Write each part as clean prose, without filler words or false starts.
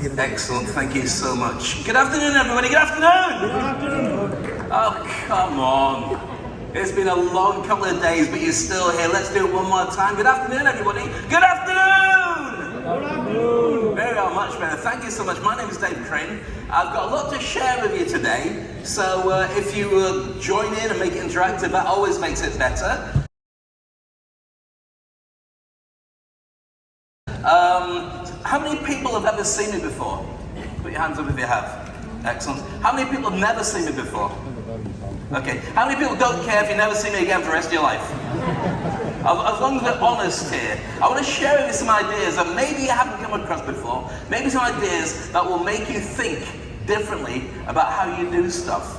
Excellent, thank you so much. Good afternoon, everybody. Good afternoon. Good afternoon. Oh, come on. It's been a long couple of days, but you're still here. Let's do it one more time. Good afternoon, everybody. Good afternoon. Good afternoon. Very well, much better. Thank you so much. My name is davecrane. I've got a lot to share with you today. So if you join in and make it interactive, that always makes it better. How many people have ever seen me before? Put your hands up if you have. Excellent. How many people have never seen me before? Okay. How many people don't care if you never see me again for the rest of your life? As long as we're honest here, I want to share with you some ideas that maybe you haven't come across before. Maybe some ideas that will make you think differently about how you do stuff.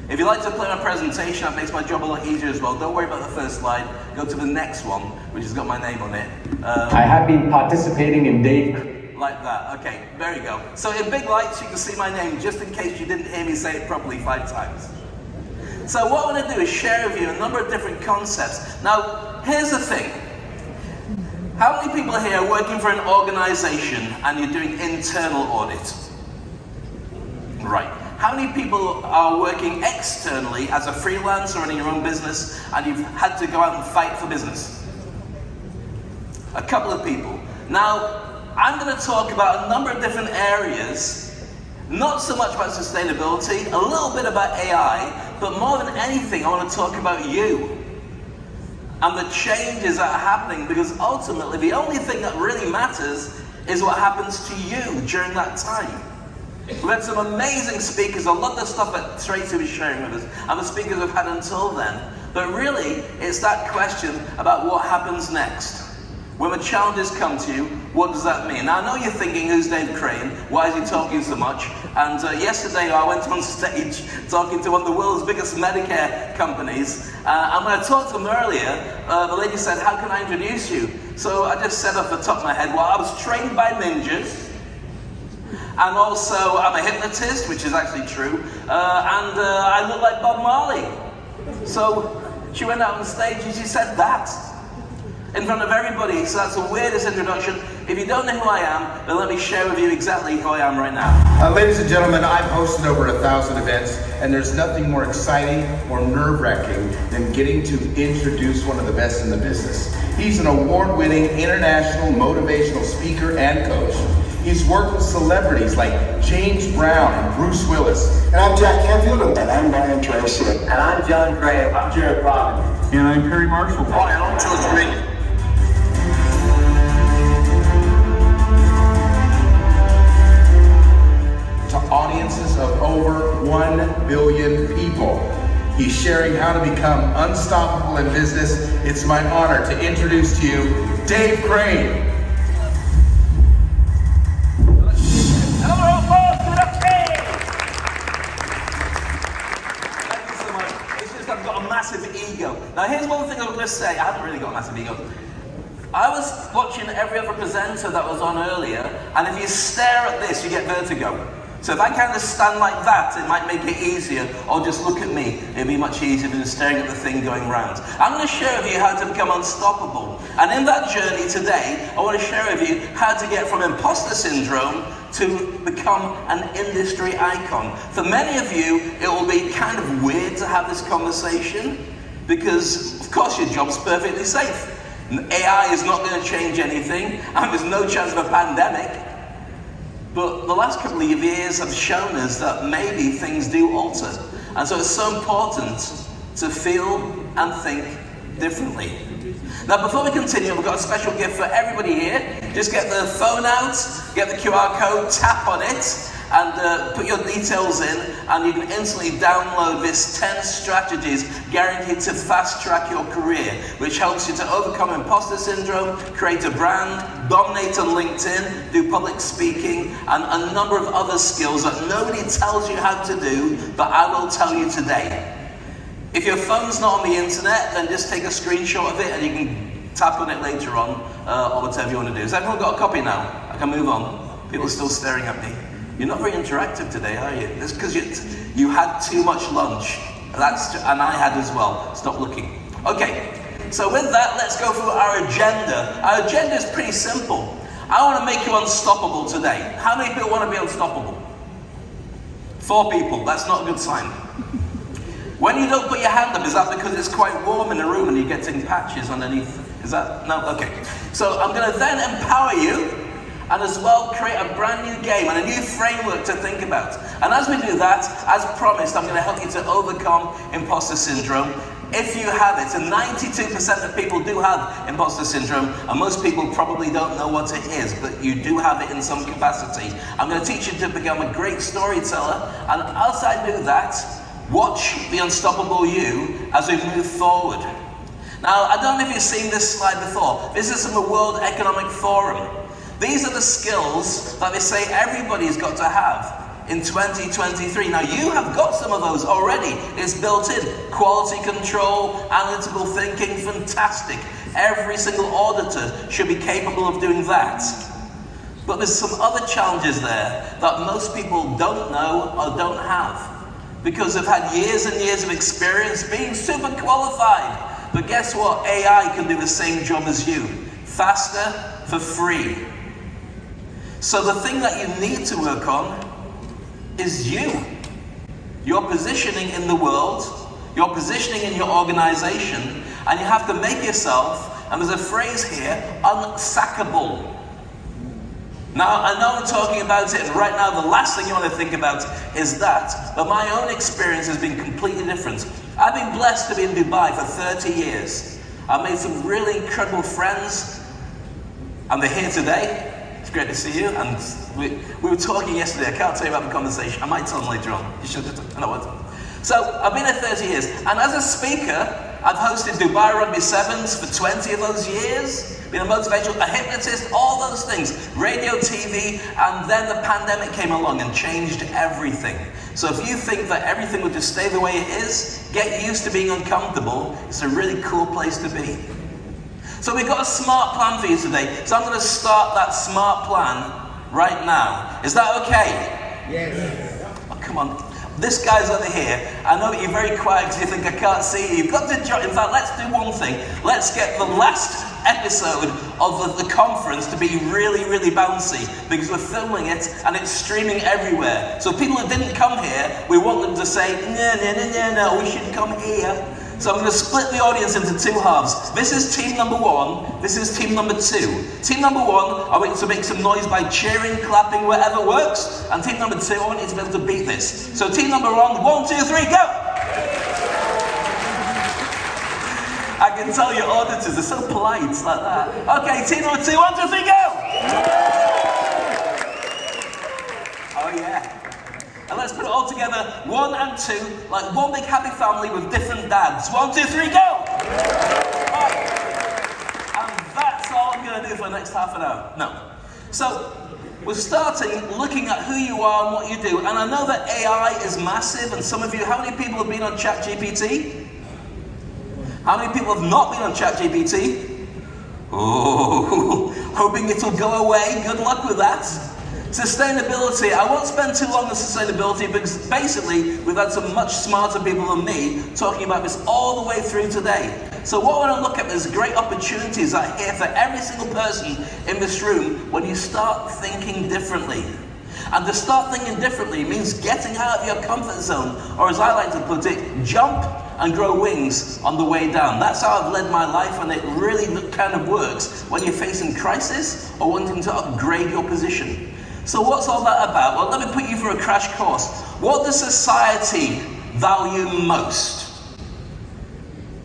If you like to play my presentation, that makes my job a lot easier as well. Don't worry about the first slide. Go to the next one, which has got my name on it. I have been participating in Dave. Like that. Okay, there you go. So in big lights, you can see my name, just in case you didn't hear me say it properly 5 times. So what I want to do is share with you a number of different concepts. Now, here's the thing. How many people here are working for an organization and you're doing internal audit? Right. How many people are working externally as a freelancer or in your own business and you've had to go out and fight for business? A couple of people. Now, I'm going to talk about a number of different areas, not so much about sustainability, a little bit about AI, but more than anything, I want to talk about you and the changes that are happening, because ultimately the only thing that really matters is what happens to you during that time. We've had some amazing speakers. I love the stuff that Tracy was sharing with us and the speakers we've had until then. But really, it's that question about what happens next. When the challenges come to you, what does that mean? Now, I know you're thinking, who's davecrane? Why is he talking so much? And yesterday I went on stage talking to one of the world's biggest Medicare companies. And when I talked to them earlier, the lady said, how can I introduce you? So I just said off the top of my head, well, I was trained by ninjas. And also, I'm a hypnotist, which is actually true, and I look like Bob Marley. So she went out on stage and she said that in front of everybody. So that's the weirdest introduction. If you don't know who I am, then let me share with you exactly who I am right now. Ladies and gentlemen, I've hosted over 1,000 events, and there's nothing more exciting or nerve-wracking than getting to introduce one of the best in the business. He's an award-winning international motivational speaker and coach. He's worked with celebrities like James Brown and Bruce Willis. And I'm Jack Canfield. And I'm Brian Tracy. And I'm John Gray. I'm Jared Robbins. And I'm Perry Marshall. Hi, I'm George Reed. To audiences of over 1 billion people. He's sharing how to become unstoppable in business. It's my honor to introduce to you davecrane. Now here's one thing I'm going to say. I haven't really got a massive ego. I was watching every other presenter that was on earlier, and if you stare at this, you get vertigo. So if I kind of stand like that, it might make it easier, or just look at me. It'd be much easier than staring at the thing going round. I'm going to share with you how to become unstoppable. And in that journey today, I want to share with you how to get from imposter syndrome to become an industry icon. For many of you, it will be kind of weird to have this conversation, because of course your job's perfectly safe. AI is not going to change anything, and there's no chance of a pandemic. But the last couple of years have shown us that maybe things do alter. And so it's so important to feel and think differently. Now before we continue, we've got a special gift for everybody here. Just get the phone out, get the QR code, tap on it, and put your details in, and you can instantly download this 10 strategies guaranteed to fast track your career, which helps you to overcome imposter syndrome, create a brand, dominate on LinkedIn, do public speaking, and a number of other skills that nobody tells you how to do, but I will tell you today. If your phone's not on the internet, then just take a screenshot of it and you can tap on it later on, or whatever you want to do. Has everyone got a copy now? I can move on. People are still staring at me. You're not very interactive today, are you? It's because you had too much lunch. And I had as well. Stop looking. Okay, so with that, let's go through our agenda. Our agenda is pretty simple. I want to make you unstoppable today. How many people want to be unstoppable? 4 people. That's not a good sign. When you don't put your hand up, is that because it's quite warm in the room and you're getting patches underneath? Is that, no? Okay. So I'm going to then empower you and as well create a brand new game and a new framework to think about. And as we do that, as promised, I'm going to help you to overcome imposter syndrome. If you have it, and 92% of people do have imposter syndrome, and most people probably don't know what it is, but you do have it in some capacity. I'm going to teach you to become a great storyteller, and as I do that, watch the unstoppable you as we move forward. Now, I don't know if you've seen this slide before. This is from the World Economic Forum. These are the skills that they say everybody's got to have in 2023. Now, you have got some of those already. It's built in. Quality control, analytical thinking, fantastic. Every single auditor should be capable of doing that. But there's some other challenges there that most people don't know or don't have, because they've had years and years of experience being super qualified. But guess what? AI can do the same job as you, faster, for free. So the thing that you need to work on is you. Your positioning in the world, your positioning in your organization, and you have to make yourself, and there's a phrase here, unsackable. Now, I know I'm talking about it, and right now the last thing you want to think about is that, but my own experience has been completely different. I've been blessed to be in Dubai for 30 years. I've made some really incredible friends, and they're here today. It's great to see you, and we were talking yesterday. I can't tell you about the conversation. I might tell them later on. You should, I know what. So, I've been here 30 years, and as a speaker, I've hosted Dubai Rugby Sevens for 20 of those years, been a motivational, a hypnotist, all those things, radio, TV, and then the pandemic came along and changed everything. So if you think that everything will just stay the way it is, get used to being uncomfortable. It's a really cool place to be. So we've got a smart plan for you today. So I'm going to start that smart plan right now. Is that okay? Yes. Oh, come on. This guy's over here. I know that you're very quiet because you think I can't see you. You've got to jot. In fact, let's do one thing. Let's get the last episode of the conference to be really, really bouncy, because we're filming it and it's streaming everywhere. So people who didn't come here, we want them to say, no, we should come here. So I'm going to split the audience into 2 halves. This is team number 1. This is team number 2. Team number 1, I want you to make some noise by cheering, clapping, whatever works. And team number 2, I want you to be able to beat this. So team number 1, 1, 2, 3, go! I can tell your auditors, they're so polite, like that. Okay, team number 2, 1, 2, 3, go! Oh yeah. And let's put it all together, 1 and 2, like one big happy family with different dads. 1, 2, 3, go! Right. And that's all I'm going to do for the next half an hour. No. So, we're starting looking at who you are and what you do. And I know that AI is massive, and some of you, how many people have been on ChatGPT? How many people have not been on ChatGPT? Oh, hoping it'll go away. Good luck with that. Sustainability, I won't spend too long on sustainability because basically we've had some much smarter people than me talking about this all the way through today. So what I want to look at is great opportunities that are here for every single person in this room when you start thinking differently. And to start thinking differently means getting out of your comfort zone, or as I like to put it, jump and grow wings on the way down. That's how I've led my life, and it really kind of works when you're facing crisis or wanting to upgrade your position. So what's all that about? Well, let me put you through a crash course. What does society value most?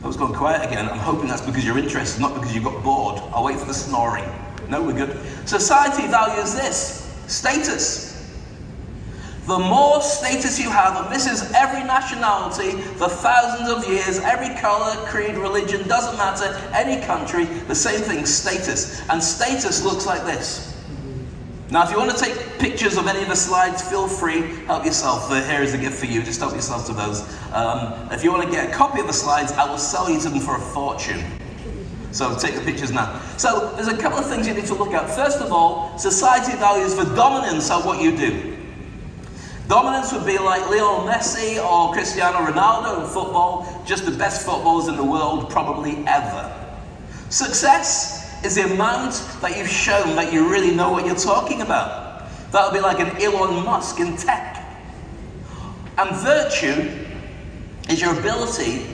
I was going quiet again. I'm hoping that's because you're interested, not because you got bored. I'll wait for the snoring. No, we're good. Society values this: status. The more status you have, and this is every nationality for thousands of years, every color, creed, religion, doesn't matter, any country, the same thing, status. And status looks like this. Now, if you want to take pictures of any of the slides, feel free, help yourself. Here is a gift for you, just help yourself to those. If you want to get a copy of the slides, I will sell you them for a fortune. So take the pictures now. So there's a couple of things you need to look at. First of all, society values the dominance of what you do. Dominance would be like Lionel Messi or Cristiano Ronaldo in football, just the best footballers in the world probably ever. Success is the amount that you've shown that you really know what you're talking about. That would be like an Elon Musk in tech. And virtue is your ability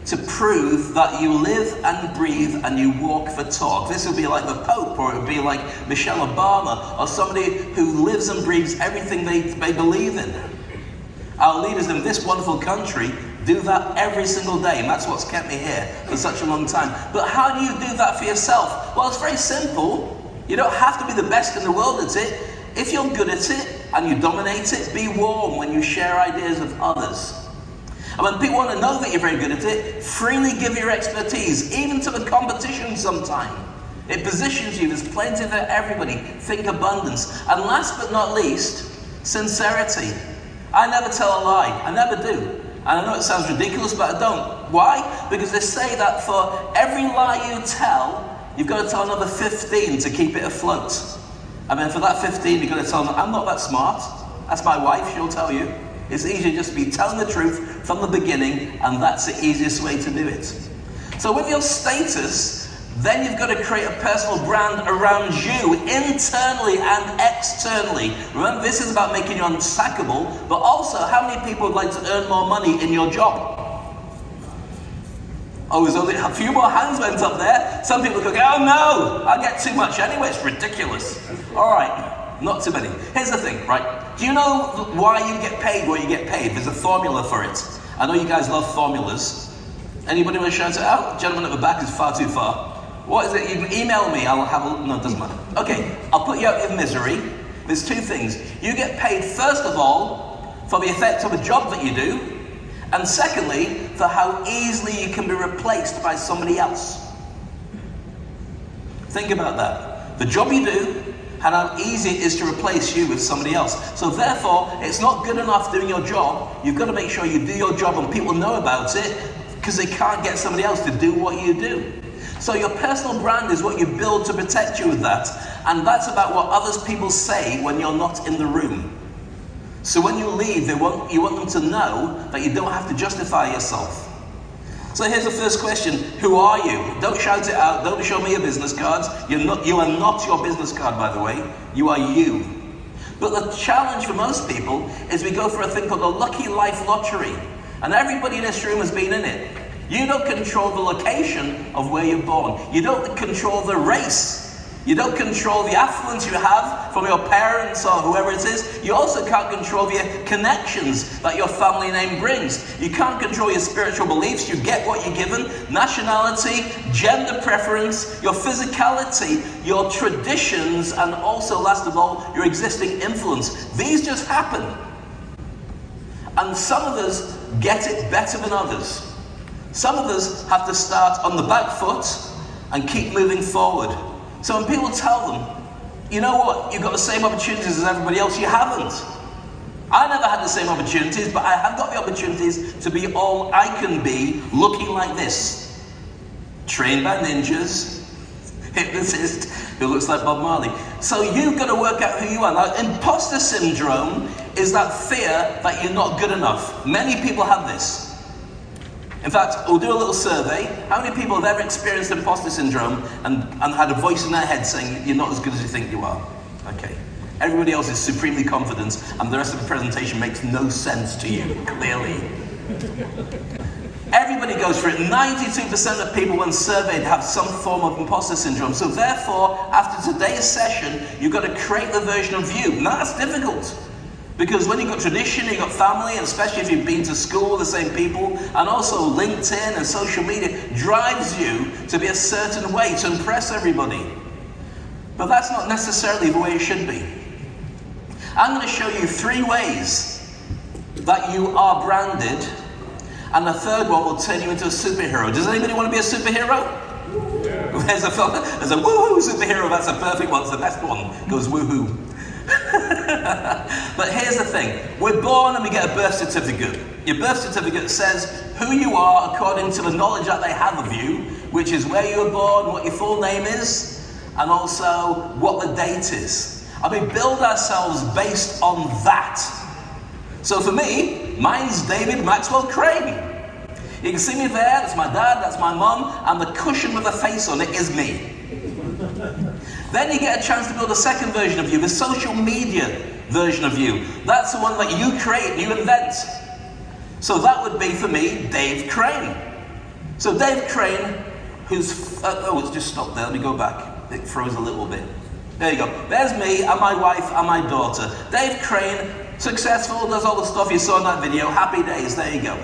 to prove that you live and breathe and you walk the talk. This would be like the Pope, or it would be like Michelle Obama, or somebody who lives and breathes everything they believe in. Our leaders in this wonderful country do that every single day, and that's what's kept me here for such a long time. But how do you do that for yourself? Well, it's very simple. You don't have to be the best in the world at it. If you're good at it and you dominate it, be warm when you share ideas with others. And when people want to know that you're very good at it, freely give your expertise, even to the competition sometime. It positions you, there's plenty for everybody. Think abundance. And last but not least, sincerity. I never tell a lie, I never do. And I know it sounds ridiculous, but I don't. Why? Because they say that for every lie you tell, you've got to tell another 15 to keep it afloat. And then for that 15, you've got to tell them, I'm not that smart. That's my wife, she'll tell you. It's easier just to be telling the truth from the beginning, and that's the easiest way to do it. So with your status, then you've got to create a personal brand around you, internally and externally. Remember, this is about making you unsackable, but also how many people would like to earn more money in your job? Oh, there's only a few more hands went up there. Some people go, oh no, I get too much anyway, it's ridiculous. All right, not too many. Here's the thing, right? Do you know why you get paid what you get paid? There's a formula for it. I know you guys love formulas. Anybody want to shout it out? Gentleman at the back is far too far. What is it? You can email me, I'll have a, no, it doesn't matter. Okay, I'll put you out of misery. There's two things. You get paid, first of all, for the effect of a job that you do, and secondly, for how easily you can be replaced by somebody else. Think about that. The job you do, and how easy it is to replace you with somebody else. So therefore, it's not good enough doing your job. You've got to make sure you do your job and people know about it, because they can't get somebody else to do what you do. So your personal brand is what you build to protect you with that. And that's about what others people say when you're not in the room. So when you leave, you want them to know that you don't have to justify yourself. So here's the first question. Who are you? Don't shout it out. Don't show me your business cards. You are not your business card, by the way. You are you. But the challenge for most people is we go for a thing called the Lucky Life Lottery. And everybody in this room has been in it. You don't control the location of where you're born. You don't control the race. You don't control the affluence you have from your parents or whoever it is. You also can't control the connections that your family name brings. You can't control your spiritual beliefs. You get what you're given. Nationality, gender preference, your physicality, your traditions, and also, last of all, your existing influence. These just happen. And some of us get it better than others. Some of us have to start on the back foot and keep moving forward. So when people tell them, you know what, you've got the same opportunities as everybody else, you haven't. I never had the same opportunities, but I have got the opportunities to be all I can be, looking like this. Trained by ninjas, hypnotist who looks like Bob Marley. So you've got to work out who you are. Now, imposter syndrome is that fear that you're not good enough. Many people have this. In fact, we'll do a little survey. How many people have ever experienced imposter syndrome and had a voice in their head saying you're not as good as you think you are? Okay. Everybody else is supremely confident, and the rest of the presentation makes no sense to you, clearly. Everybody goes for it. 92% of people when surveyed have some form of imposter syndrome. So therefore, after today's session, you've got to create the version of you. Now that's difficult. Because when you've got tradition, you've got family, and especially if you've been to school with the same people, and also LinkedIn and social media drives you to be a certain way, to impress everybody. But that's not necessarily the way it should be. I'm going to show you 3 ways that you are branded, and the third one will turn you into a superhero. Does anybody want to be a superhero? Yeah. There's a woohoo superhero, that's a perfect one, it's the best one, goes woohoo. But here's the thing, we're born and we get a birth certificate. Your birth certificate says who you are according to the knowledge that they have of you, which is where you were born, what your full name is, and also what the date is. And we build ourselves based on that. So for me, mine's David Maxwell Crane. You can see me there, that's my dad, that's my mum, and the cushion with a face on it is me. Then you get a chance to build a second version of you, the social media version of you. That's the one that you create, you invent. So that would be, for me, Dave Crane. So Dave Crane, who's, it's just stopped there, let me go back. It froze a little bit. There you go. There's me and my wife and my daughter. Dave Crane, successful, does all the stuff you saw in that video, happy days, there you go.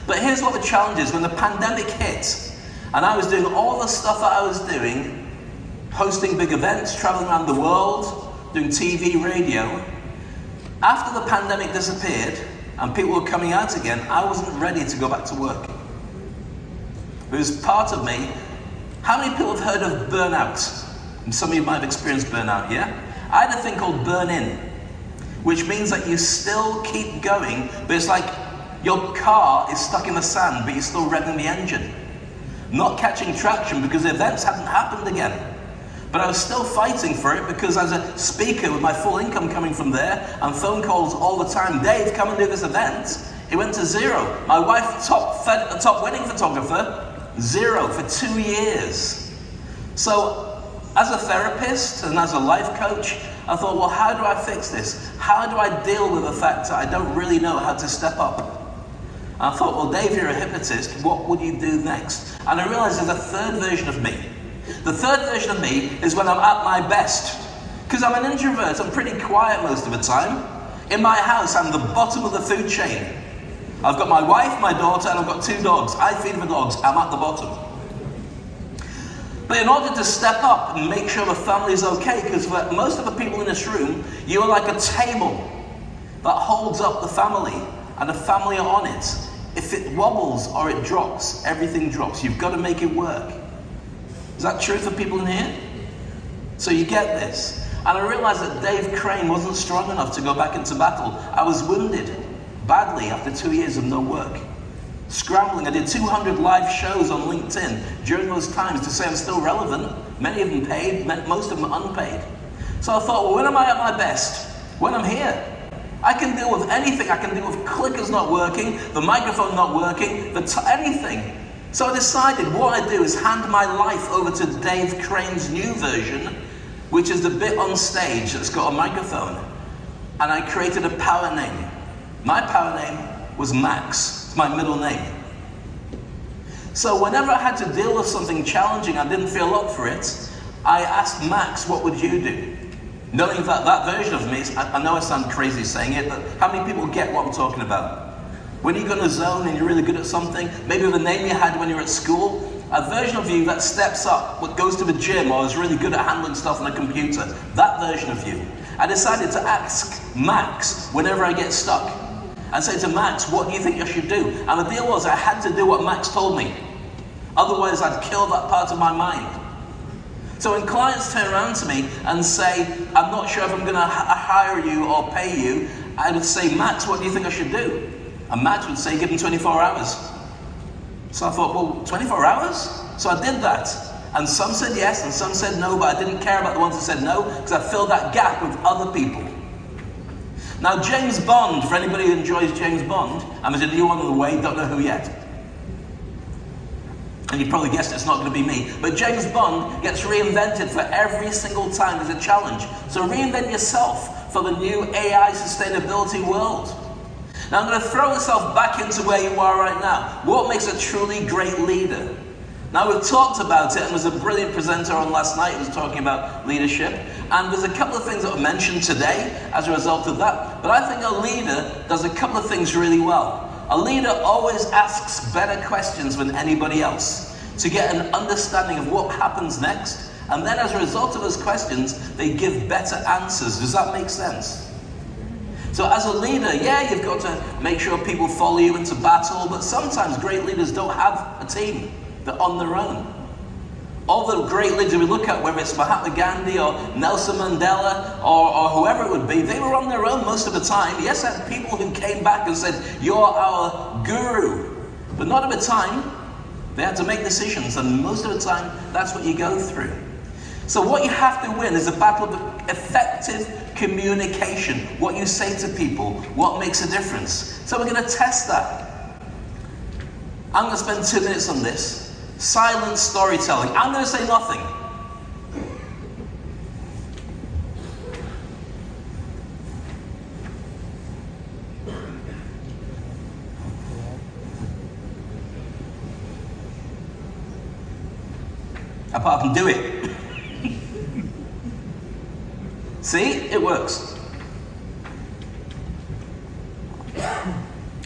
But here's what the challenge is. When the pandemic hit, and I was doing all the stuff that I was doing, hosting big events, traveling around the world, doing TV, radio, after the pandemic disappeared and people were coming out again, I wasn't ready to go back to work. It was part of me. How many people have heard of burnout? And some of you might have experienced burnout, yeah? I had a thing called burn-in, which means that you still keep going, but it's like your car is stuck in the sand, but you're still revving the engine. Not catching traction because the events hadn't happened again. But I was still fighting for it because as a speaker with my full income coming from there and phone calls all the time, Dave, come and do this event, it went to zero. My wife, top wedding photographer, zero for 2 years. So as a therapist and as a life coach, I thought, well, how do I fix this? How do I deal with the fact that I don't really know how to step up? And I thought, well, Dave, you're a hypnotist. What would you do next? And I realized there's a third version of me. The third version of me is when I'm at my best. Because I'm an introvert, I'm pretty quiet most of the time. In my house, I'm the bottom of the food chain. I've got my wife, my daughter, and I've got 2 dogs. I feed the dogs, I'm at the bottom. But in order to step up and make sure the family is okay, because for most of the people in this room, you are like a table that holds up the family, and the family are on it. If it wobbles or it drops, everything drops. You've got to make it work. Is that true for people in here? So you get this. And I realized that Dave Crane wasn't strong enough to go back into battle. I was wounded badly after 2 years of no work. Scrambling. I did 200 live shows on LinkedIn during those times to say I'm still relevant. Many of them paid, most of them unpaid. So I thought, well, when am I at my best? When I'm here. I can deal with anything. I can deal with clickers not working, the microphone not working, anything. So I decided what I do is hand my life over to Dave Crane's new version, which is the bit on stage that's got a microphone. And I created a power name. My power name was Max. It's my middle name. So whenever I had to deal with something challenging, I didn't feel up for it, I asked Max, what would you do? Knowing that that version of me, I know I sound crazy saying it, but how many people get what I'm talking about? When you go in a zone and you're really good at something, maybe with a name you had when you were at school, a version of you that steps up, what goes to the gym or is really good at handling stuff on a computer, that version of you. I decided to ask Max whenever I get stuck and say to Max, what do you think I should do? And the deal was I had to do what Max told me. Otherwise I'd kill that part of my mind. So when clients turn around to me and say, I'm not sure if I'm going to hire you or pay you, I would say, Max, what do you think I should do? And Max would say, give him 24 hours. So I thought, well, 24 hours? So I did that. And some said yes and some said no, but I didn't care about the ones that said no because I filled that gap with other people. Now, James Bond, for anybody who enjoys James Bond, and there's a new one on the way, don't know who yet. And you probably guessed it's not going to be me. But James Bond gets reinvented for every single time there's a challenge. So reinvent yourself for the new AI sustainability world. Now I'm going to throw myself back into where you are right now. What makes a truly great leader? Now we've talked about it, and there's a brilliant presenter on last night who was talking about leadership. And there's a couple of things that were mentioned today as a result of that. But I think a leader does a couple of things really well. A leader always asks better questions than anybody else to get an understanding of what happens next. And then as a result of those questions, they give better answers. Does that make sense? So as a leader, yeah, you've got to make sure people follow you into battle, but sometimes great leaders don't have a team. They're on their own. All the great leaders we look at, whether it's Mahatma Gandhi or Nelson Mandela or whoever it would be, they were on their own most of the time. Yes, I had people who came back and said, you're our guru. But not at the time. They had to make decisions, and most of the time, that's what you go through. So what you have to win is a battle of effective communication. What you say to people, what makes a difference. So we're going to test that. I'm going to spend 2 minutes on this. Silent storytelling. I'm going to say nothing. apart from do it. See, it works.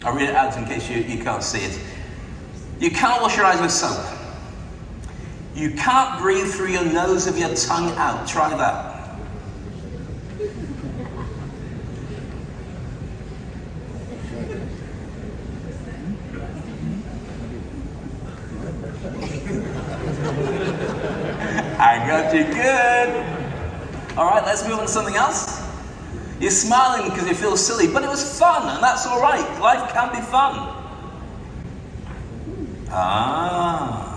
I'll read it out in case you can't see it. You can't wash your eyes with soap. You can't breathe through your nose with your tongue out. Try that. I got you good. All right, let's move on to something else. You're smiling because you feel silly, but it was fun, and that's all right. Life can be fun. Ah.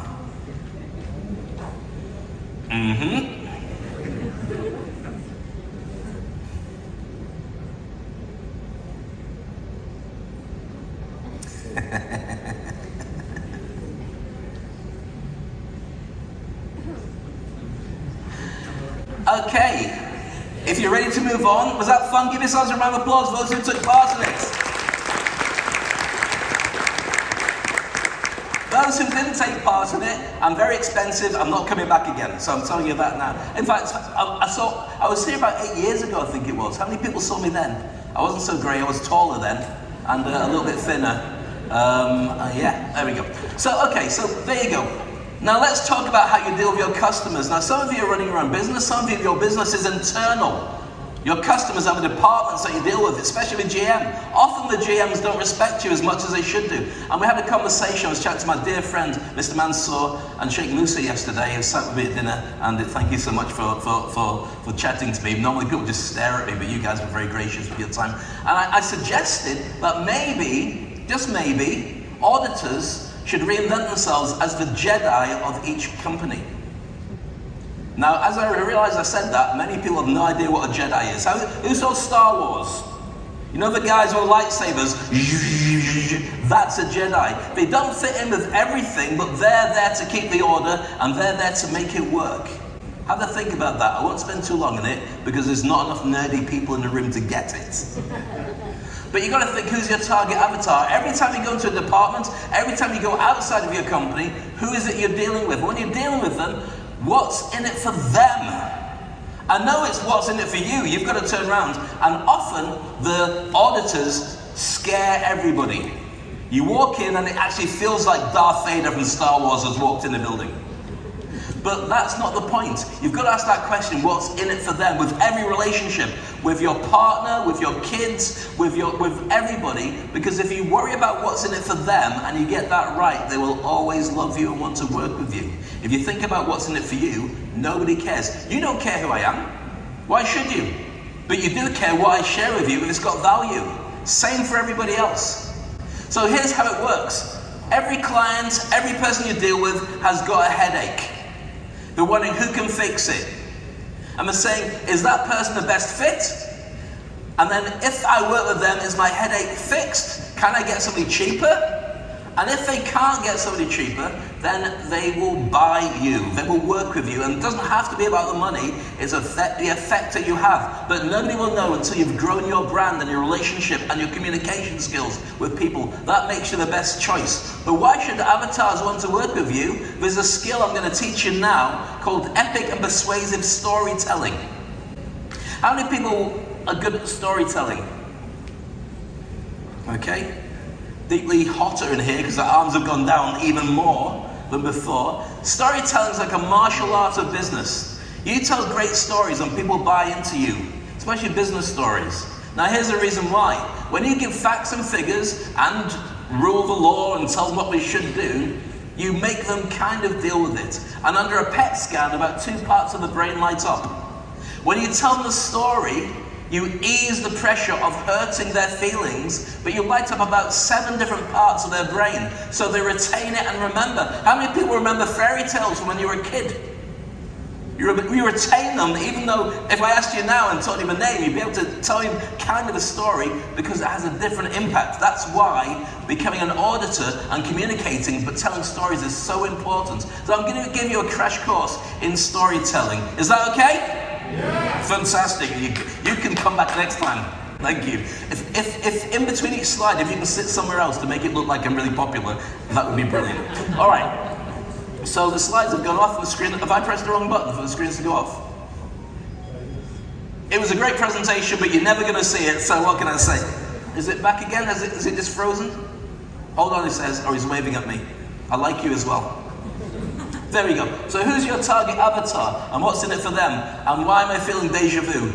Okay, if you're ready to move on, was that fun? Give yourselves a round of applause for those who took part in it. Those who didn't take part in it, I'm very expensive, I'm not coming back again, so I'm telling you that now. In fact, I was here about 8 years ago, I think it was. How many people saw me then? I wasn't so grey, I was taller then, and a little bit thinner. Yeah, there we go. So, okay, so there you go. Now let's talk about how you deal with your customers. Now some of you are running your own business, some of you, your business is internal. Your customers have departments that you deal with, especially with GM. Often the GMs don't respect you as much as they should do. And we had a conversation, I was chatting to my dear friend, Mr. Mansour and Sheikh Musa yesterday, who sat with me at dinner, and thank you so much for chatting to me. Normally people just stare at me, but you guys were very gracious with your time. And I suggested that maybe, just maybe, auditors should reinvent themselves as the Jedi of each company. Now, as I realized I said that, many people have no idea what a Jedi is. Who saw Star Wars? You know the guys with lightsabers? That's a Jedi. They don't fit in with everything, but they're there to keep the order, and they're there to make it work. Have a think about that. I won't spend too long on it, because there's not enough nerdy people in the room to get it. But you've got to think, who's your target avatar? Every time you go into a department, every time you go outside of your company, who is it you're dealing with? When you're dealing with them, what's in it for them? I know it's what's in it for you. You've got to turn around. And often, the auditors scare everybody. You walk in and it actually feels like Darth Vader from Star Wars has walked in the building. But that's not the point. You've got to ask that question, what's in it for them? With every relationship, with your partner, with your kids, with everybody. Because if you worry about what's in it for them and you get that right, they will always love you and want to work with you. If you think about what's in it for you, nobody cares. You don't care who I am. Why should you? But you do care what I share with you if it's got value. Same for everybody else. So here's how it works. Every client, every person you deal with has got a headache. They're wondering who can fix it. And they're saying, is that person the best fit? And then if I work with them, is my headache fixed? Can I get somebody cheaper? And if they can't get somebody cheaper, then they will buy you. They will work with you. And it doesn't have to be about the money, it's the effect that you have. But nobody will know until you've grown your brand and your relationship and your communication skills with people. That makes you the best choice. But why should avatars want to work with you? There's a skill I'm going to teach you now called epic and persuasive storytelling. How many people are good at storytelling? Okay. Deeply hotter in here because the arms have gone down even more than before. Storytelling is like a martial art of business. You tell great stories and people buy into you, especially business stories. Now here's the reason why. When you give facts and figures and rule the law and tell them what we should do, you make them kind of deal with it. And under a PET scan, about 2 parts of the brain light up. When you tell them the story, you ease the pressure of hurting their feelings, but you light up about 7 different parts of their brain, so they retain it and remember. How many people remember fairy tales from when you were a kid? You retain them, even though if I asked you now and told you the name, you'd be able to tell him kind of a story because it has a different impact. That's why becoming an auditor and communicating but telling stories is so important. So I'm going to give you a crash course in storytelling. Is that okay? Yeah. Fantastic. You can come back next time. Thank you. If in between each slide, if you can sit somewhere else to make it look like I'm really popular, that would be brilliant. All right. So the slides have gone off the screen. Have I pressed the wrong button for the screens to go off? It was a great presentation, but you're never going to see it, so what can I say? Is it back again? Is it just frozen? Hold on, he says, or he's waving at me. I like you as well. There we go. So who's your target avatar, and what's in it for them, and why am I feeling deja vu?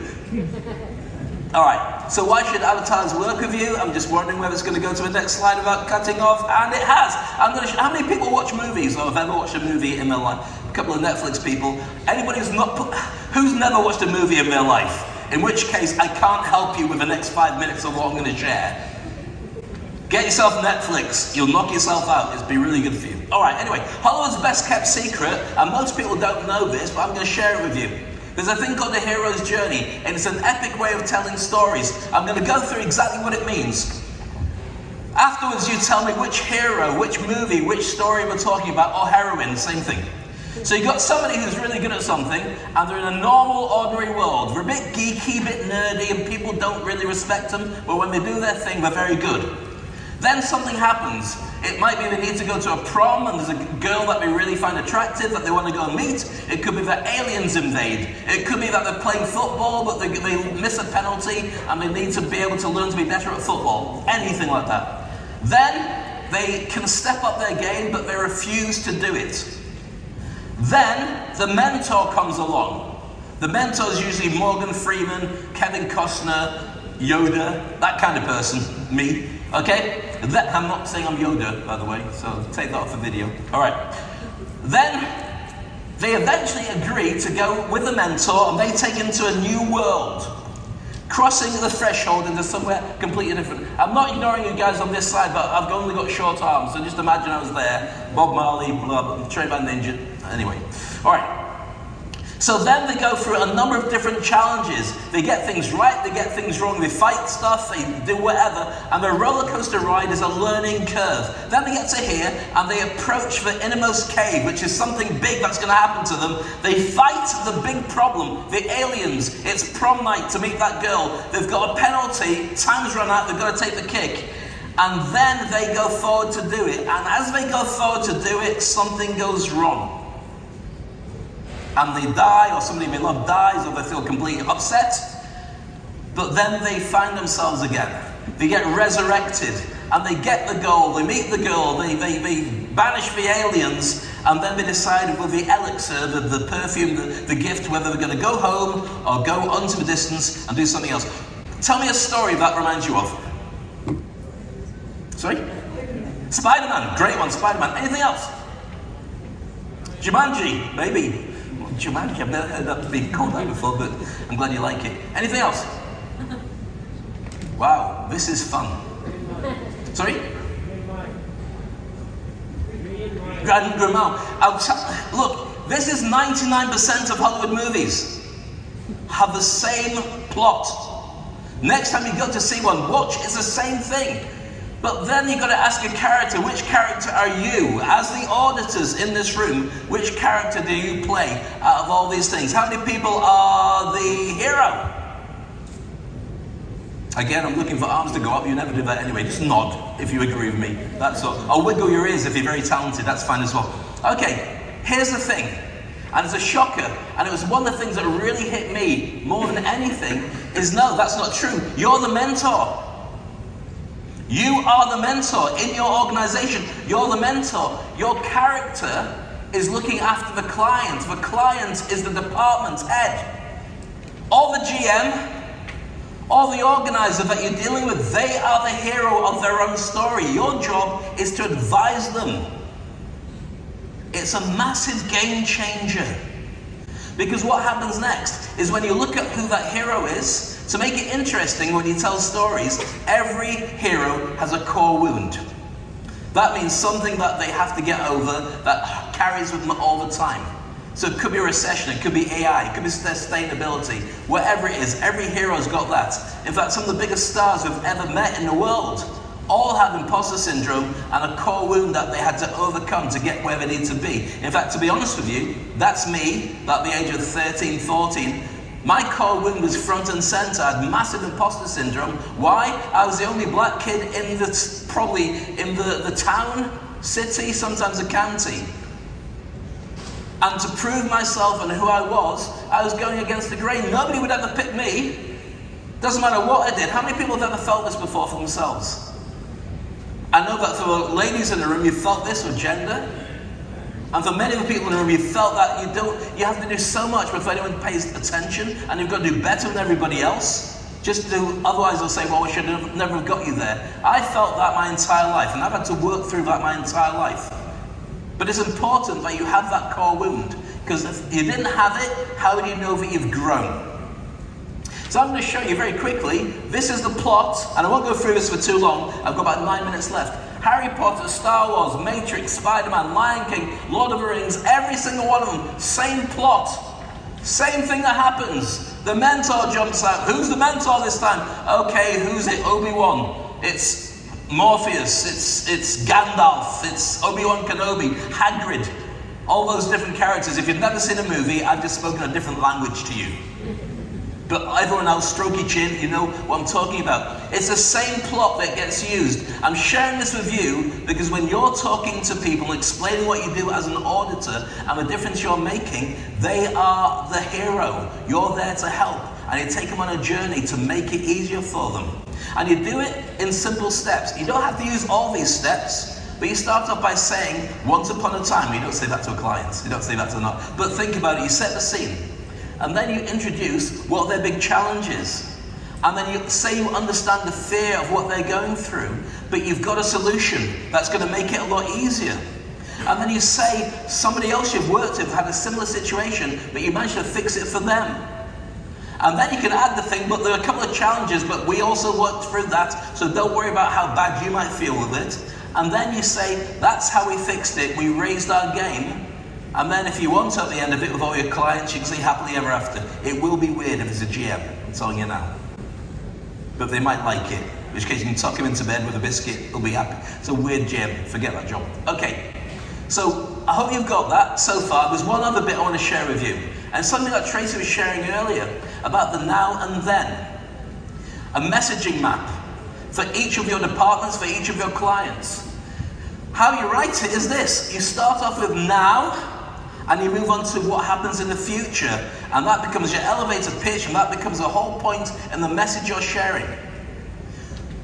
Alright, so why should avatars work with you? I'm just wondering whether it's going to go to the next slide without cutting off, and it has. I'm going to how many people watch movies, or have ever watched a movie in their life? A couple of Netflix people. Anybody who's never watched a movie in their life? In which case, I can't help you with the next 5 minutes of what I'm going to share. Get yourself Netflix, you'll knock yourself out, it'll be really good for you. Alright, anyway, Hollywood's best kept secret, and most people don't know this, but I'm going to share it with you. There's a thing called the hero's journey, and it's an epic way of telling stories. I'm going to go through exactly what it means. Afterwards, you tell me which hero, which movie, which story we're talking about, or heroine, same thing. So you've got somebody who's really good at something, and they're in a normal, ordinary world. They're a bit geeky, a bit nerdy, and people don't really respect them, but when they do their thing, they're very good. Then something happens. It might be they need to go to a prom, and there's a girl that they really find attractive that they want to go and meet. It could be that aliens invade. It could be that they're playing football, but they miss a penalty, and they need to be able to learn to be better at football. Anything like that. Then they can step up their game, but they refuse to do it. Then the mentor comes along. The mentor is usually Morgan Freeman, Kevin Costner, Yoda, that kind of person, me. Okay? I'm not saying I'm Yoda, by the way, so take that off the video. Alright. Then they eventually agree to go with the mentor, and they take him to a new world, crossing the threshold into somewhere completely different. I'm not ignoring you guys on this side, but I've only got short arms, so just imagine I was there. Bob Marley, blah, blah, trained by Ninja. Anyway. Alright. So then they go through a number of different challenges. They get things right, they get things wrong, they fight stuff, they do whatever, and the roller coaster ride is a learning curve. Then they get to here, and they approach the innermost cave, which is something big that's going to happen to them. They fight the big problem, the aliens. It's prom night to meet that girl. They've got a penalty, time's run out, they've got to take the kick. And then they go forward to do it. And as they go forward to do it, something goes wrong. And they die, or somebody they love dies, or they feel completely upset. But then they find themselves again. They get resurrected, and they get the goal, they meet the girl, they banish the aliens, and then they decide with the elixir, the perfume, the gift, whether they're going to go home, or go onto the distance and do something else. Tell me a story that reminds you of. Sorry? Spider-Man, great one, Spider-Man. Anything else? Jumanji, maybe. Jumanji, I've never heard that being called that before, but I'm glad you like it. Anything else? Wow, this is fun. Sorry? Grand Grimal. Look, this is 99% of Hollywood movies. Have the same plot. Next time you go to see one, watch, it's the same thing. But then you've got to ask a character, which character are you? As the auditors in this room, which character do you play out of all these things? How many people are the hero? Again, I'm looking for arms to go up. You never do that anyway. Just nod if you agree with me. That's all. Or wiggle your ears if you're very talented. That's fine as well. Okay, here's the thing. And it's a shocker. And it was one of the things that really hit me more than anything is no, that's not true. You're the mentor. You are the mentor in your organization. You're the mentor. Your character is looking after the client. The client is the department head. Or the GM, or the organizer that you're dealing with. They are the hero of their own story. Your job is to advise them. It's a massive game changer. Because what happens next is when you look at who that hero is, to make it interesting when you tell stories, every hero has a core wound. That means something that they have to get over that carries with them all the time. So it could be a recession, it could be AI, it could be sustainability, whatever it is, every hero's got that. In fact, some of the biggest stars we've ever met in the world all had imposter syndrome and a core wound that they had to overcome to get where they need to be. In fact, to be honest with you, that's me, at the age of 13, 14. My core wound was front and center. I had massive imposter syndrome. Why? I was the only black kid in the town, city, sometimes a county. And to prove myself and who I was going against the grain. Nobody would ever pick me. Doesn't matter what I did. How many people have ever felt this before for themselves? I know that for the ladies in the room, you felt this with gender. And for many of the people in the room, you felt that you have to do so much before anyone pays attention, and you've got to do better than everybody else. Otherwise they'll say, well, we should have never have got you there. I felt that my entire life, and I've had to work through that my entire life. But it's important that you have that core wound, because if you didn't have it, how do you know that you've grown? So I'm going to show you very quickly, this is the plot, and I won't go through this for too long, I've got about 9 minutes left. Harry Potter, Star Wars, Matrix, Spider-Man, Lion King, Lord of the Rings, every single one of them, same plot, same thing that happens. The mentor jumps out. Who's the mentor this time? Okay, who's it? Obi-Wan. It's Morpheus, it's Gandalf, it's Obi-Wan Kenobi, Hagrid. All those different characters. If you've never seen a movie, I've just spoken a different language to you. But everyone else, strokey chin, you know what I'm talking about. It's the same plot that gets used. I'm sharing this with you because when you're talking to people, explaining what you do as an auditor and the difference you're making, they are the hero. You're there to help. And you take them on a journey to make it easier for them. And you do it in simple steps. You don't have to use all these steps. But you start off by saying, once upon a time. You don't say that to a client. You don't say that to not. But think about it. You set the scene. And then you introduce what their big challenge is. And then you say you understand the fear of what they're going through, but you've got a solution that's going to make it a lot easier. And then you say somebody else you've worked with had a similar situation, but you managed to fix it for them. And then you can add the thing, but there are a couple of challenges, but we also worked through that, so don't worry about how bad you might feel with it. And then you say, that's how we fixed it, we raised our game. And then if you want at the end of it with all your clients, you can say happily ever after. It will be weird if it's a GM, I'm telling you now. But they might like it, in which case you can tuck him into bed with a biscuit, he'll be happy. It's a weird GM, forget that job. Okay, so I hope you've got that so far. There's one other bit I want to share with you. And something that Tracy was sharing earlier about the now and then. A messaging map for each of your departments, for each of your clients. How you write it is this. You start off with now, and you move on to what happens in the future, and that becomes your elevator pitch, and that becomes the whole point in the message you're sharing.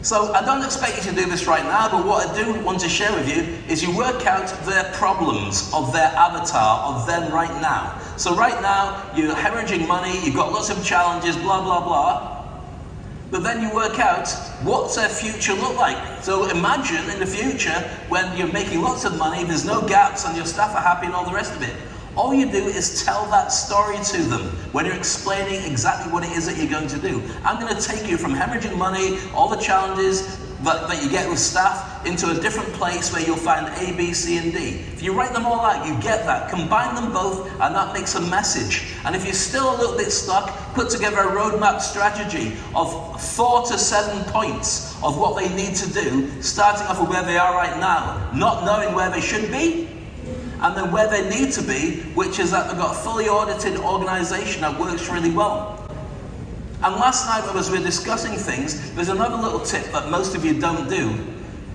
So I don't expect you to do this right now, but what I do want to share with you is you work out their problems of their avatar, of them right now. So right now, you're hemorrhaging money, you've got lots of challenges, blah, blah, blah. But then you work out what's their future look like. So imagine in the future when you're making lots of money, there's no gaps and your staff are happy and all the rest of it. All you do is tell that story to them when you're explaining exactly what it is that you're going to do. I'm going to take you from hemorrhaging money, all the challenges that you get with staff, into a different place where you'll find A, B, C, and D. If you write them all out, you get that. Combine them both, and that makes a message. And if you're still a little bit stuck, put together a roadmap strategy of 4 to 7 points of what they need to do, starting off with where they are right now, not knowing where they should be, and then where they need to be, which is that they've got a fully audited organization that works really well. And last night as we were discussing things, there's another little tip that most of you don't do.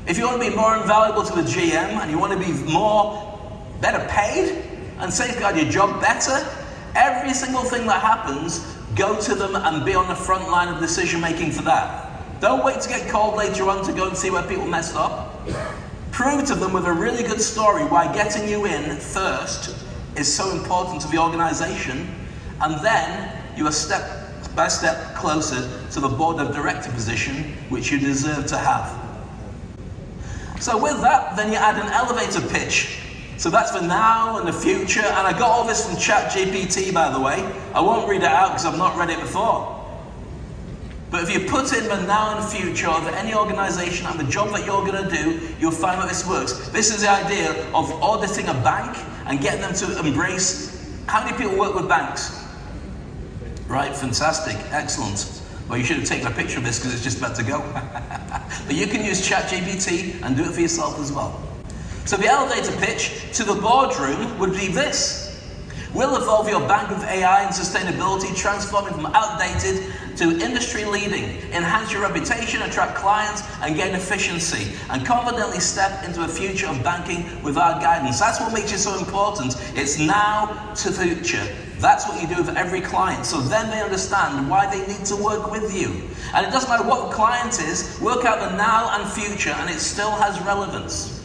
If you want to be more invaluable to the GM and you want to be better paid and safeguard your job better, every single thing that happens, go to them and be on the front line of decision making for that. Don't wait to get called later on to go and see where people messed up. Prove to them with a really good story why getting you in first is so important to the organization, and then you are step by step closer to the board of director position, which you deserve to have. So with that, then you add an elevator pitch. So that's for now and the future, and I got all this from ChatGPT, by the way. I won't read it out because I've not read it before. But if you put in the now and future of any organization and the job that you're going to do, you'll find that this works. This is the idea of auditing a bank and getting them to embrace. How many people work with banks? Right, fantastic, excellent. Well, you should have taken a picture of this because it's just about to go. But you can use ChatGPT and do it for yourself as well. So the elevator pitch to the boardroom would be this. We'll evolve your bank of AI and sustainability, transforming from outdated to industry leading, enhance your reputation, attract clients, and gain efficiency, and confidently step into a future of banking with our guidance. That's what makes it so important. It's now to the future. That's what you do with every client. So then they understand why they need to work with you. And it doesn't matter what the client is, work out the now and future, and it still has relevance.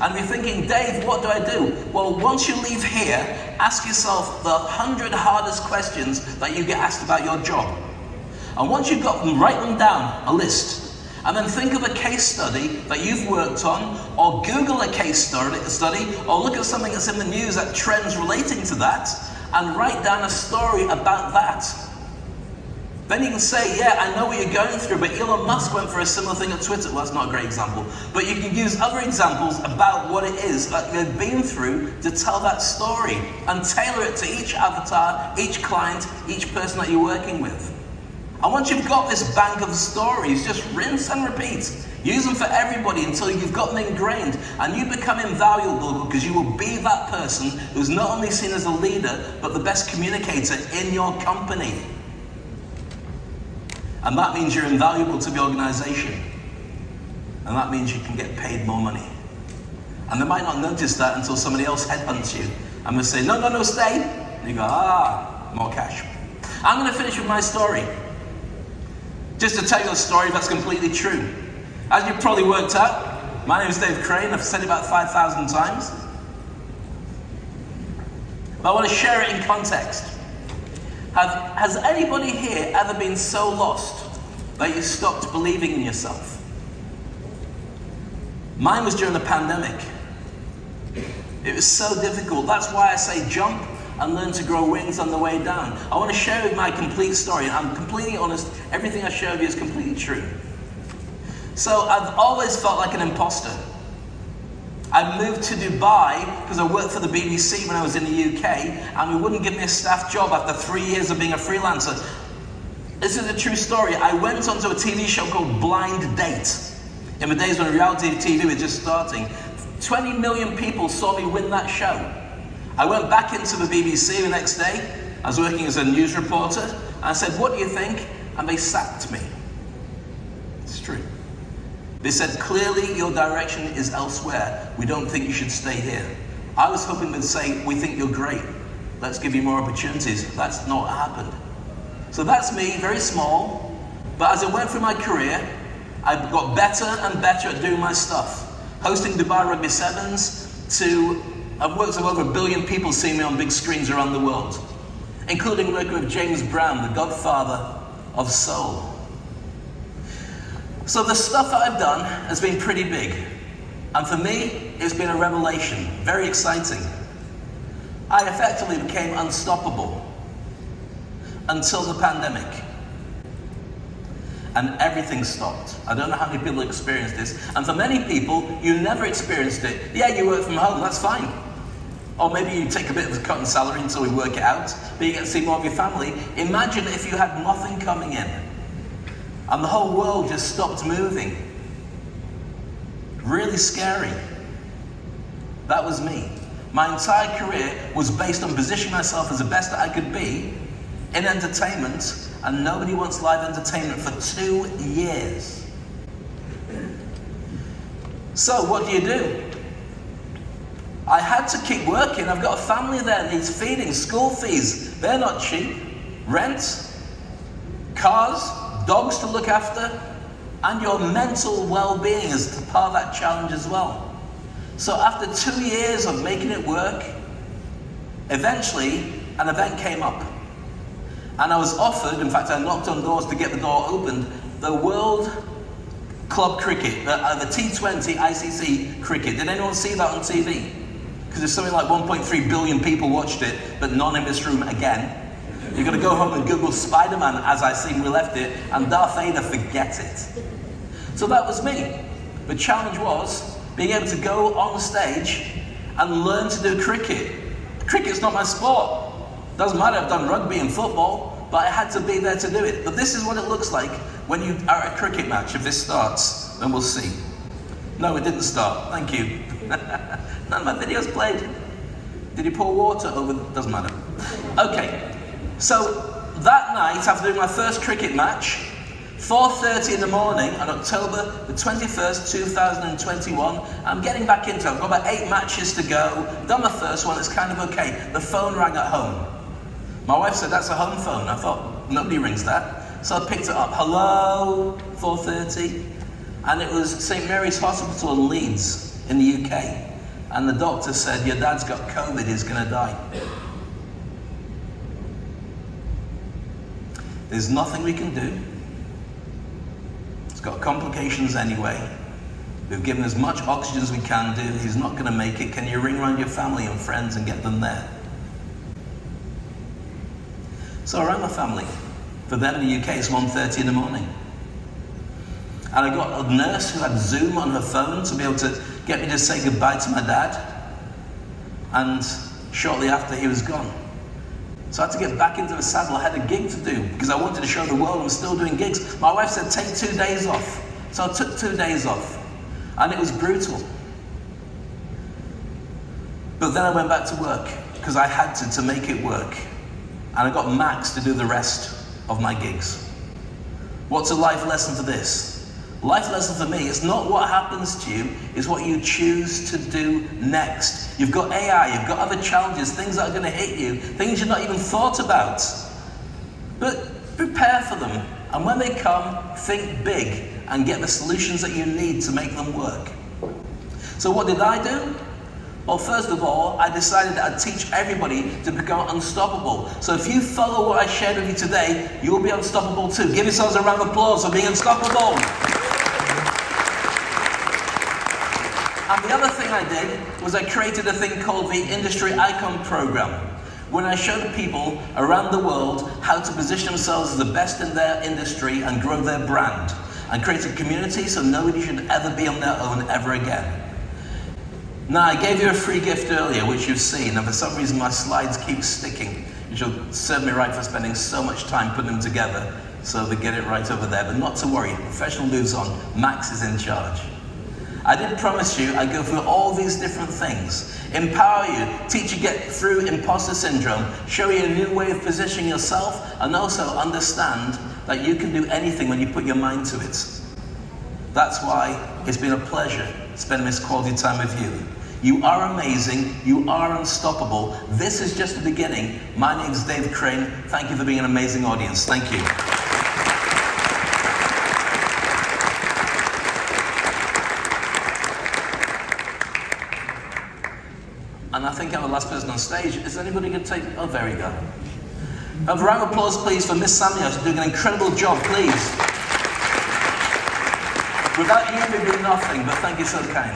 And if you're thinking, Dave, what do I do? Well, once you leave here, ask yourself the 100 hardest questions that you get asked about your job. And once you've got them, write them down, a list. And then think of a case study that you've worked on, or Google a case study, or look at something that's in the news that trends relating to that, and write down a story about that. Then you can say, yeah, I know what you're going through, but Elon Musk went for a similar thing at Twitter. Well, that's not a great example. But you can use other examples about what it is that you've been through to tell that story and tailor it to each avatar, each client, each person that you're working with. And once you've got this bank of stories, just rinse and repeat. Use them for everybody until you've got them ingrained, and you become invaluable because you will be that person who's not only seen as a leader, but the best communicator in your company. And that means you're invaluable to the organization. And that means you can get paid more money. And they might not notice that until somebody else headhunts you. And they say, no, stay. And you go, more cash. I'm going to finish with my story. Just to tell you a story that's completely true. As you've probably worked out, my name is Dave Crane. I've said it about 5,000 times. But I want to share it in context. Has anybody here ever been so lost that you stopped believing in yourself? Mine was during the pandemic. It was so difficult. That's why I say jump and learn to grow wings on the way down. I want to share with you my complete story. I'm completely honest. Everything I share with you is completely true. So I've always felt like an imposter. I moved to Dubai because I worked for the BBC when I was in the UK, and we wouldn't give me a staff job after 3 years of being a freelancer. This is a true story. I went onto a TV show called Blind Date in the days when reality TV was just starting. 20 million people saw me win that show. I went back into the BBC the next day. I was working as a news reporter, and I said, what do you think? And they sacked me. It's true. They said, clearly your direction is elsewhere. We don't think you should stay here. I was hoping they'd say, we think you're great. Let's give you more opportunities. That's not what happened. So that's me, very small. But as I went through my career, I got better and better at doing my stuff. Hosting Dubai Rugby Sevens to, I've worked with over 1 billion people seeing me on big screens around the world, including working with James Brown, the godfather of soul. So the stuff that I've done has been pretty big. And for me, it's been a revelation, very exciting. I effectively became unstoppable until the pandemic. And everything stopped. I don't know how many people experienced this. And for many people, you never experienced it. Yeah, you work from home, that's fine. Or maybe you take a bit of a cut in salary until we work it out, but you get to see more of your family. Imagine if you had nothing coming in. And the whole world just stopped moving. Really scary. That was me. My entire career was based on positioning myself as the best that I could be in entertainment, and nobody wants live entertainment for 2 years. So what do? I had to keep working. I've got a family there that needs feeding, school fees. They're not cheap. Rent, cars, dogs to look after, and your mental well-being is part of that challenge as well. So after 2 years of making it work, eventually an event came up. And I was offered, in fact I knocked on doors to get the door opened, the World Club Cricket, the T20 ICC cricket. Did anyone see that on TV? Because there's something like 1.3 billion people watched it, but none in this room again. You're going to go home and Google Spider-Man as I seen we left it, and Darth Vader, forget it. So that was me. The challenge was being able to go on stage and learn to do cricket. Cricket's not my sport. Doesn't matter, I've done rugby and football, but I had to be there to do it. But this is what it looks like when you are at a cricket match. If this starts, then we'll see. No, it didn't start. Thank you. None of my videos played. Did he pour water over? Doesn't matter. Okay, so that night, after doing my first cricket match, 4:30 in the morning on October the 21st, 2021, I'm getting back into it. I've got about 8 matches to go. Done the first one, it's kind of okay. The phone rang at home. My wife said, that's a home phone. I thought, nobody rings that. So I picked it up. Hello, 4:30. And it was St. Mary's Hospital in Leeds in the UK. And the doctor said, your dad's got COVID, he's gonna die. There's nothing we can do. He's got complications anyway. We've given as much oxygen as we can do. He's not gonna make it. Can you ring around your family and friends and get them there? So I rang my family. For them in the UK, it's 1:30 in the morning. And I got a nurse who had Zoom on her phone to be able to get me to say goodbye to my dad. And shortly after, he was gone. So I had to get back into the saddle. I had a gig to do because I wanted to show the world I'm still doing gigs. My wife said, take 2 days off. So I took 2 days off. And it was brutal. But then I went back to work because I had to make it work. And I got Max to do the rest of my gigs. What's a life lesson for this? Life lesson for me, it's not what happens to you, it's what you choose to do next. You've got AI, you've got other challenges, things that are going to hit you, things you've not even thought about. But prepare for them. And when they come, think big and get the solutions that you need to make them work. So what did I do? Well, first of all, I decided that I'd teach everybody to become unstoppable. So if you follow what I shared with you today, you'll be unstoppable too. Give yourselves a round of applause for being unstoppable. And the other thing I did was I created a thing called the Industry Icon Program, when I showed people around the world how to position themselves as the best in their industry and grow their brand, and create a community so nobody should ever be on their own ever again. Now, I gave you a free gift earlier, which you've seen, and for some reason my slides keep sticking, which will serve me right for spending so much time putting them together, so they get it right over there. But not to worry, professional moves on, Max is in charge. I did promise you I'd go through all these different things, empower you, teach you get through imposter syndrome, show you a new way of positioning yourself, and also understand that you can do anything when you put your mind to it. That's why it's been a pleasure spending this quality time with you. You are amazing, you are unstoppable. This is just the beginning. My name is Dave Crane. Thank you for being an amazing audience. Thank you. And I think I'm the last person on stage. Is anybody going to take... Oh, there we go. Have a round of applause, please, for Miss Samuel. She's doing an incredible job, please. Without you, we'd be nothing, but thank you so kind.